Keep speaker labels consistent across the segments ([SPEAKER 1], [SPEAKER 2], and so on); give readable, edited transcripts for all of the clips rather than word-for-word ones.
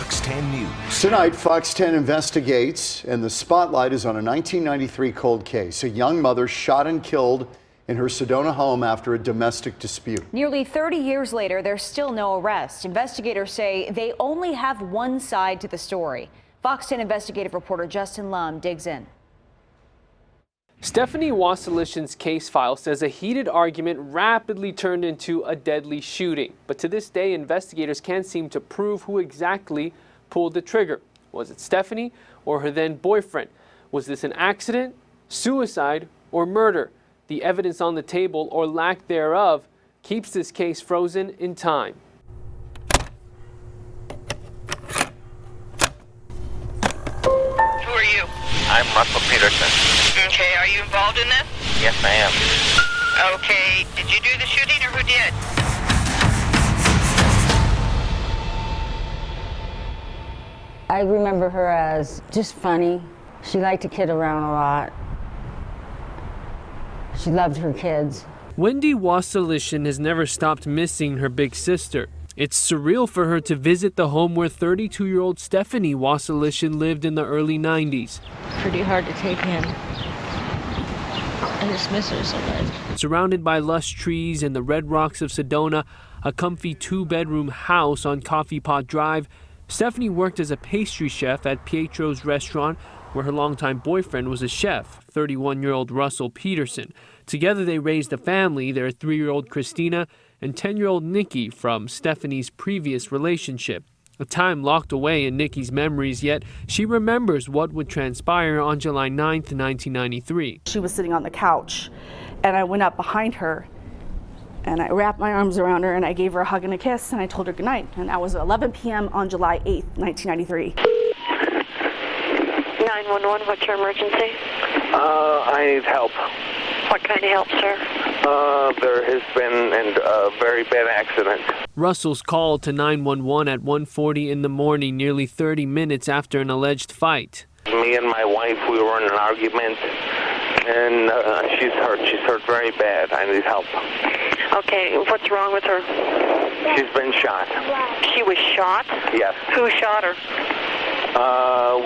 [SPEAKER 1] Fox 10 News.
[SPEAKER 2] Tonight, Fox 10 investigates, and the spotlight is on a 1993 cold case. A young mother shot and killed in her Sedona home after a domestic dispute.
[SPEAKER 3] Nearly 30 years later, there's still no arrest. Investigators say they only have one side to the story. Fox 10 investigative reporter Justin Lum digs in.
[SPEAKER 4] Stephanie Wasilishin's case file says a heated argument rapidly turned into a deadly shooting. But to this day, investigators can't seem to prove who exactly pulled the trigger. Was it Stephanie or her then boyfriend? Was this an accident, suicide, or murder? The evidence on the table, or lack thereof, keeps this case frozen in time.
[SPEAKER 5] Who are you?
[SPEAKER 6] I'm Russell Peterson.
[SPEAKER 5] Okay, are you involved in this?
[SPEAKER 6] Yes, I am.
[SPEAKER 5] Okay, did you do the shooting or who did?
[SPEAKER 7] I remember her as just funny. She liked to kid around a lot. She loved her kids.
[SPEAKER 4] Wendy Wasilishin has never stopped missing her big sister. It's surreal for her to visit the home where 32-year-old Stephanie Wasilishin lived in the early 90s.
[SPEAKER 8] Pretty hard to take in. I just miss her so much.
[SPEAKER 4] Surrounded by lush trees and the red rocks of Sedona, a comfy 2-bedroom house on Coffee Pot Drive, Stephanie worked as a pastry chef at Pietro's restaurant, where her longtime boyfriend was a chef, 31-year-old Russell Peterson. Together they raised a family, their 3-year-old Christina and 10-year-old Nikki from Stephanie's previous relationship. A time locked away in Nikki's memories, yet she remembers what would transpire on July 9th, 1993.
[SPEAKER 9] She was sitting on the couch, and I went up behind her, and I wrapped my arms around her, and I gave her a hug and a kiss, and I told her goodnight. And that was at 11 p.m. on July 8th, 1993.
[SPEAKER 10] 911, what's your emergency?
[SPEAKER 6] I need help.
[SPEAKER 10] What kind of help, sir?
[SPEAKER 6] There has been a very bad accident.
[SPEAKER 4] Russell's call to 911 at 1:40 in the morning, nearly 30 minutes after an alleged fight.
[SPEAKER 6] Me and my wife, we were in an argument, and she's hurt. She's hurt very bad. I need help.
[SPEAKER 10] Okay, what's wrong with her?
[SPEAKER 6] She's been shot.
[SPEAKER 10] She was shot?
[SPEAKER 6] Yes.
[SPEAKER 10] Who shot her?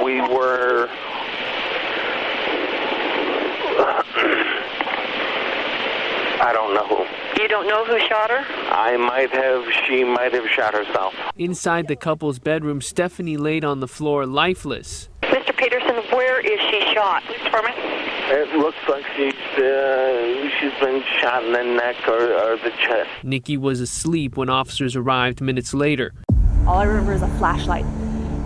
[SPEAKER 6] We were... I don't know who.
[SPEAKER 10] You don't know who shot her?
[SPEAKER 6] She might have shot herself.
[SPEAKER 4] Inside the couple's bedroom, Stephanie laid on the floor lifeless.
[SPEAKER 10] Mr. Peterson, where is she shot? For me?
[SPEAKER 6] It looks like she's been shot in the neck or the chest.
[SPEAKER 4] Nikki was asleep when officers arrived minutes later.
[SPEAKER 9] All I remember is a flashlight,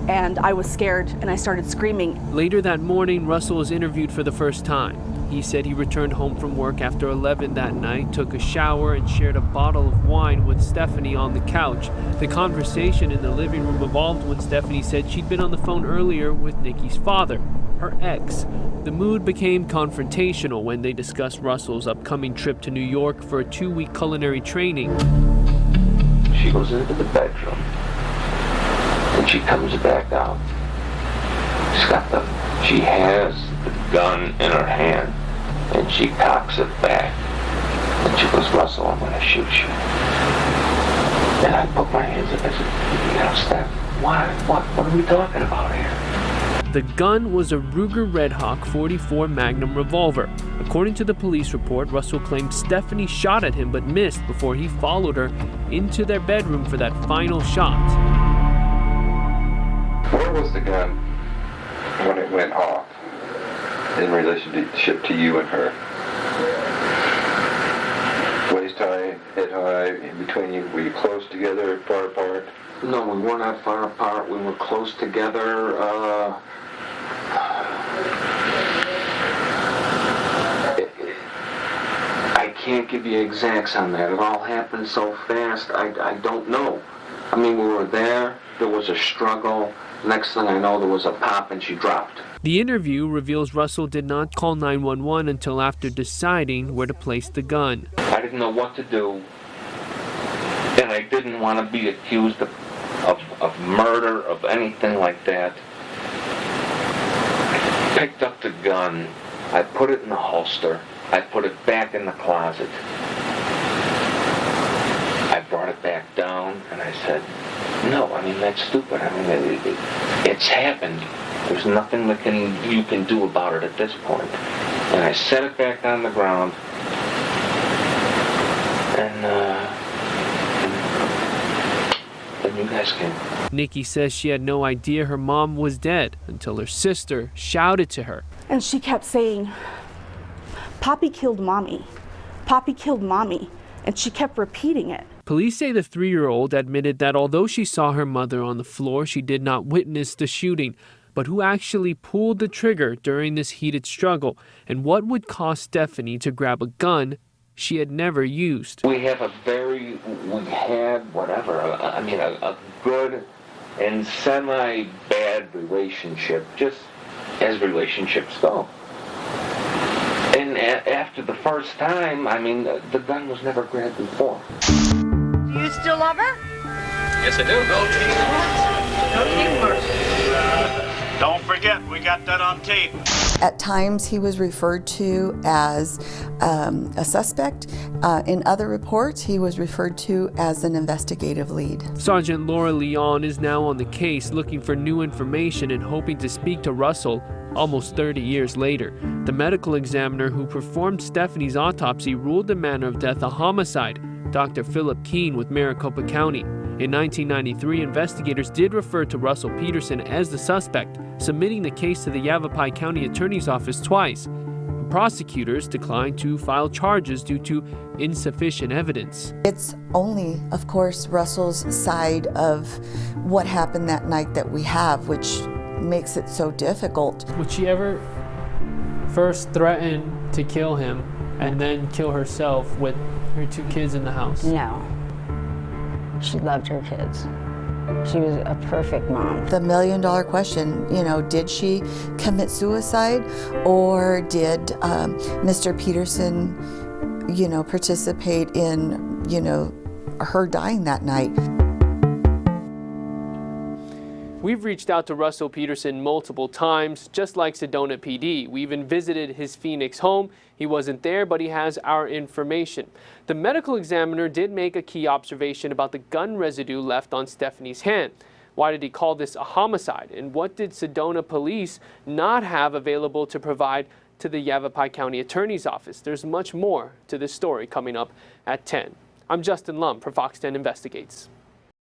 [SPEAKER 9] and I was scared, and I started screaming.
[SPEAKER 4] Later that morning, Russell was interviewed for the first time. He said he returned home from work after 11 that night, took a shower, and shared a bottle of wine with Stephanie on the couch. The conversation in the living room evolved when Stephanie said she'd been on the phone earlier with Nikki's father, her ex. The mood became confrontational when they discussed Russell's upcoming trip to New York for a 2-week culinary training.
[SPEAKER 11] She goes into the bedroom, and she comes back out. She has the gun in her hand, and she cocks it back. And she goes, Russell, I'm going to shoot you. And I put my hands up and I said, Steph, what are we talking about here?
[SPEAKER 4] The gun was a Ruger Red Hawk .44 Magnum revolver. According to the police report, Russell claimed Stephanie shot at him but missed before he followed her into their bedroom for that final shot.
[SPEAKER 11] Where was the gun when it went off in relationship to you and her? Waist high, head high, in between you? Were you close together, far apart?
[SPEAKER 12] No, we were not far apart. We were close together. I can't give you exacts on that. It all happened so fast, I don't know. I mean, we were there was a struggle. Next thing I know, there was a pop and she dropped.
[SPEAKER 4] The interview reveals Russell did not call 911 until after deciding where to place the gun.
[SPEAKER 12] I didn't know what to do, and I didn't want to be accused of murder, of anything like that. I picked up the gun, I put it in the holster, I put it back in the closet. I brought it back down, and I said, No, I mean, that's stupid. I mean, it's happened. There's nothing that you can do about it at this point. And I set it back on the ground, and then you guys came.
[SPEAKER 4] Nikki says she had no idea her mom was dead until her sister shouted to her.
[SPEAKER 9] And she kept saying, "Poppy killed Mommy. Poppy killed Mommy." And she kept repeating it.
[SPEAKER 4] Police say the 3-year-old admitted that although she saw her mother on the floor, she did not witness the shooting. But who actually pulled the trigger during this heated struggle? And what would cause Stephanie to grab a gun she had never used?
[SPEAKER 12] We had a good and semi-bad relationship, just as relationships go. And after the first time, I mean, the gun was never grabbed before.
[SPEAKER 10] Do you still love her?
[SPEAKER 1] Yes, I do.
[SPEAKER 10] No teamwork.
[SPEAKER 1] Don't forget, we got that on tape.
[SPEAKER 13] At times, he was referred to as a suspect. In other reports, he was referred to as an investigative lead.
[SPEAKER 4] Sergeant Laura Leon is now on the case looking for new information and hoping to speak to Russell almost 30 years later. The medical examiner who performed Stephanie's autopsy ruled the manner of death a homicide, Dr. Philip Keene with Maricopa County. In 1993, investigators did refer to Russell Peterson as the suspect, submitting the case to the Yavapai County Attorney's Office twice. Prosecutors declined to file charges due to insufficient evidence.
[SPEAKER 13] It's only, of course, Russell's side of what happened that night that we have, which makes it so difficult.
[SPEAKER 4] Would she ever first threaten to kill him and then kill herself with her 2 kids in the house?
[SPEAKER 7] No. She loved her kids. She was a perfect mom.
[SPEAKER 13] The million-dollar question, did she commit suicide, or did Mr. Peterson, participate in, her dying that night?
[SPEAKER 4] We've reached out to Russell Peterson multiple times, just like Sedona PD. We even visited his Phoenix home. He wasn't there, but he has our information. The medical examiner did make a key observation about the gun residue left on Stephanie's hand. Why did he call this a homicide? And what did Sedona police not have available to provide to the Yavapai County Attorney's Office? There's much more to this story coming up at 10. I'm Justin Lum for Fox 10 Investigates.